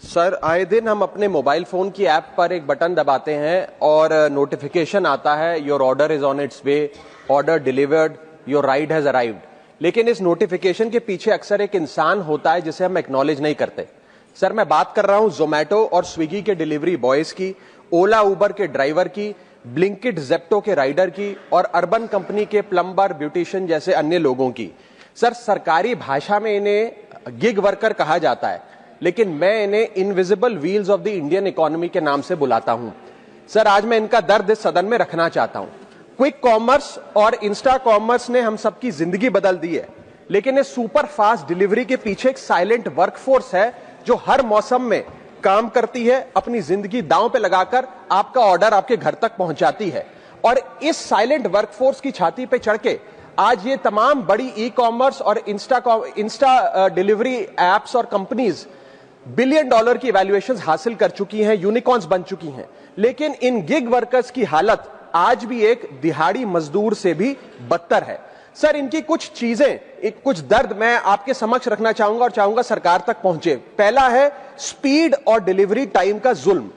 Sir, आए दिन हम अपने मोबाइल फोन की ऐप पर एक बटन दबाते हैं और नोटिफिकेशन आता है, your order is on it's way, order delivered, your ride has arrived. लेकिन इस नोटिफिकेशन के पीछे अक्सर एक इंसान होता है जिसे हम एक्नॉलेज नहीं करते। सर, मैं बात कर रहा हूं जोमैटो और स्विगी के डिलीवरी बॉयज की, ओला उबर के ड्राइवर की, ब्लिंकिट जेप्टो के राइडर की और अर्बन कंपनी के प्लम्बर, ब्यूटिशियन जैसे अन्य लोगों की। सर, सरकारी भाषा में इन्हें गिग वर्कर कहा जाता है, लेकिन मैं इन्हें invisible wheels of the Indian economy के नाम से बुलाता हूं। सर, आज मैं इनका दर्द इस सदन में रखना चाहता हूं। क्विक कॉमर्स और इंस्टा कॉमर्स ने हम सबकी जिंदगी बदल दी है, लेकिन इस सुपर फास्ट डिलीवरी के पीछे एक साइलेंट वर्कफोर्स है जो हर मौसम में काम करती है, अपनी जिंदगी दांव पे लगाकर आपका ऑर्डर आपके घर तक पहुंचाती है। और इस साइलेंट वर्कफोर्स की छाती पे चढ़ के आज ये तमाम बड़ी ई कॉमर्स और इंस्टा डिलीवरी एप्स और कंपनीज $1 बिलियन की वैल्यूएशंस हासिल कर चुकी हैं, यूनिकॉर्न्स बन चुकी हैं। लेकिन इन गिग वर्कर्स की हालत आज भी एक दिहाड़ी मजदूर से भी बदतर है। सर, इनकी कुछ चीजें, कुछ दर्द मैं आपके समक्ष रखना चाहूंगा और चाहूंगा सरकार तक पहुंचे। पहला है स्पीड और डिलीवरी टाइम का जुल्म।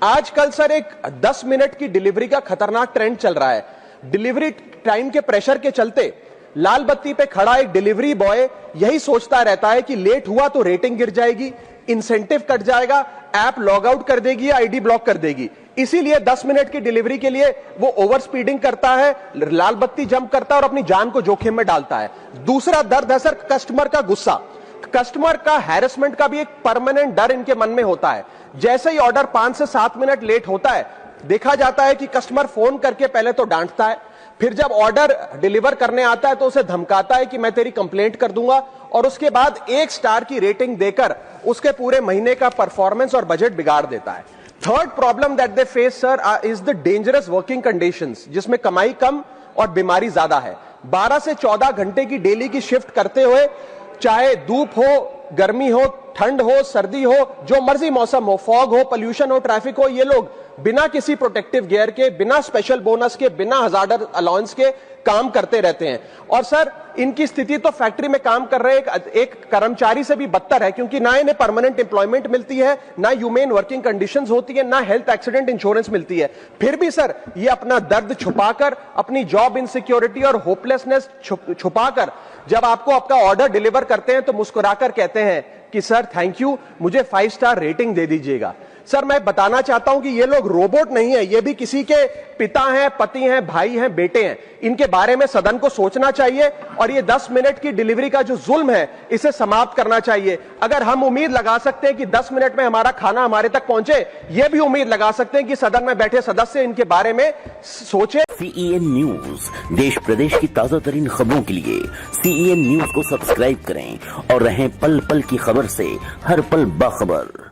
आजकल सर एक 10 मिनट की डिलीवरी का खतरनाक ट्रेंड चल रहा है। डिलीवरी टाइम के प्रेशर के चलते लाल बत्ती पे खड़ा एक डिलीवरी बॉय यही सोचता रहता है कि लेट हुआ तो रेटिंग गिर जाएगी, इंसेंटिव कट जाएगा, ऐप लॉग आउट कर देगी या आईडी ब्लॉक कर देगी। इसीलिए 10 मिनट की डिलीवरी के लिए वो ओवर स्पीडिंग करता है, लाल बत्ती जंप करता है और अपनी जान को जोखिम में डालता है। दूसरा दर्द है सर कस्टमर का गुस्सा। कस्टमर का हैरेसमेंट का भी एक परमानेंट डर इनके मन में होता है। जैसे ही ऑर्डर 5 से 7 मिनट लेट होता है, देखा जाता है कि कस्टमर फोन करके पहले तो डांटता है, फिर जब ऑर्डर डिलीवर करने आता है तो उसे धमकाता है कि मैं तेरी कंप्लेंट कर दूंगा, और उसके बाद 1 स्टार की रेटिंग देकर उसके पूरे महीने का परफॉर्मेंस और बजट बिगाड़ देता है। Third problem that they face sir is the dangerous working conditions, जिसमें कमाई कम और बीमारी ज्यादा है। 12 से 14 घंटे की डेली की शिफ्ट करते हुए, चाहे धूप हो, गर्मी हो, ठंड हो, सर्दी हो, जो मर्जी मौसम हो, फॉग हो, पोल्यूशन हो, ट्रैफिक हो, ये लोग बिना किसी प्रोटेक्टिव गियर के, बिना स्पेशल बोनस के, बिना हजार्डर अलाउंस के काम करते रहते हैं। और सर, इनकी स्थिति तो फैक्ट्री में काम कर रहे एक कर्मचारी से भी बदतर है, क्योंकि ना इन्हें परमानेंट एम्प्लॉयमेंट मिलती है, ना ह्यूमेन वर्किंग कंडीशंस होती है, ना हेल्थ एक्सीडेंट इंश्योरेंस मिलती है। फिर भी सर ये अपना दर्द छुपाकर, अपनी जॉब इनसिक्योरिटी और होपलेसनेस छुपाकर जब आपको आपका ऑर्डर डिलीवर करते हैं तो मुस्कुराकर कहते हैं कि सर थैंक यू, मुझे 5 स्टार रेटिंग दे दीजिएगा। सर, मैं बताना चाहता हूं कि ये लोग रोबोट नहीं है, ये भी किसी के पिता हैं, पति हैं, भाई हैं, बेटे हैं। इनके बारे में सदन को सोचना चाहिए और ये 10 मिनट की डिलीवरी का जो जुल्म है इसे समाप्त करना चाहिए। अगर हम उम्मीद लगा सकते हैं कि 10 मिनट में हमारा खाना हमारे तक पहुंचे, ये भी उम्मीद लगा सकते हैं कि सदन में बैठे सदस्य इनके बारे में सोचे। CEN न्यूज, देश प्रदेश की ताजा तरीन खबरों के लिए CEN न्यूज को सब्सक्राइब करें और रहें पल पल की खबर से हर पल बाखबर।